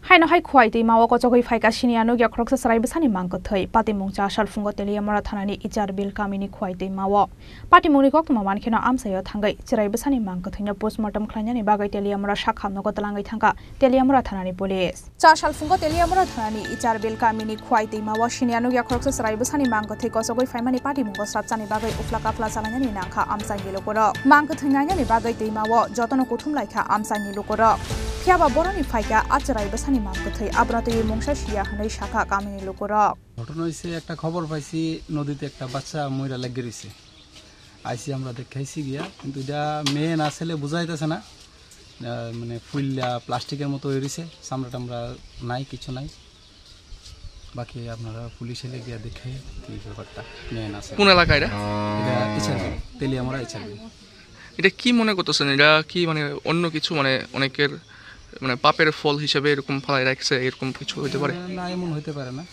Haino hai khwai ti mawa ko chogoi phai ka siniano gya khrok sa sarai besani mang ko thai pati mungcha sal fungo telia mara thanani ichar bil kamini khwai ti mawa pati mungni kok tuma man khena amsayo thangai chirai besani mang ko thina postmortem khlanyani bagai telia mara shakham no ko talangai thanga telia mara thanani police cha sal fungo telia mara thanani ichar bil kamini khwai ti mawa siniano gya khrok sa sarai besani mang ko thai ko chogoi phai mani pati mungo satchani bagai ufla kapla salanyani nangkha amsai ni lokoro mang ko thingani bagai ti mawa jotono kuthum laikha amsai ni lokoro Fiaba boroni faika acharai besani মাংকথৈ আবরাতে মংসা শিয়া হানাই শাখা কামিনী লোকরা ঘটনা হইছে একটা খবর পাইছি নদীতে একটা বাচ্চা মইরা লাগি রইছে আইছি আমরা দেখাইছি গিয়া কিন্তু এটা মেয়ে না ছেলে বুঝাইতেছে না মানে ফুললা প্লাস্টিকের মতো হই রইছে চামড়াটা আমরা নাই কিছু নাই বাকি আপনারা পুলিশে গিয়া দেখাই কি ব্যাপারটা মেয়ে না ছেলে কোন এলাকা এটা ইচারবি তেলিয়ামরা ইচারবি এটা কি মনে করতেছেন এটা কি মানে অন্য কিছু মানে অনেকের মানে পাপের ফল হিসেবে এরকম ফলাই রাখছে এরকম কিছু হতে পারে না এমন হতে পারে না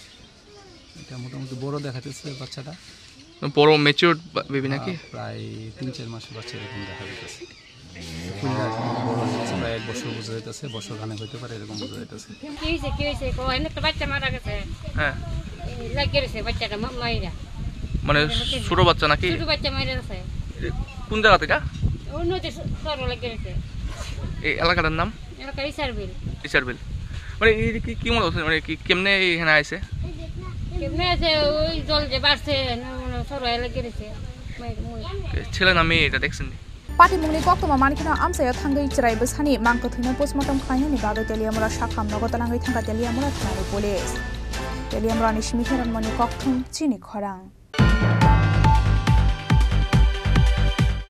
এটা মোটামুটি বড় দেখাতেছে বাচ্চাটা বড় ম্যাচিউরড বেবি নাকি প্রায় 3-4 মাসের বাচ্চা এরকম দেখা যাচ্ছে ফুলটা বড় হচ্ছে প্রায় 1 বছর বুঝা যাইতেছে বছর খানেক হতে পারে এরকম বুঝা যাইতেছে কি হইছে কো একটা বাচ্চা মারা গেছে হ্যাঁ লাগি গেছে বাচ্চাটা মাইরা মানে ছোট বাচ্চা নাকি ছোট বাচ্চা মাইরা গেছে কোন জায়গা থেকে অন্য যে সর লাগি গেছে এই এলাকাটার নাম এলাকা ইসারবিল মানে এই কি মনে হচ্ছে মানে কি কেমনে এখানে আইছে কেমনে আছে ওই জল যে বাড়ছে সর লাগি গেছে ছেলে না মেয়ে এটা দেখছেন Pati mungni kok tuma man khena amsayo thangai chirai besani mangkothina postmortem khlanyani bagai teliamura shakham no ko talangai thanga teliamura thanani police teliamura ni shmiheran mani kok thum chini khorang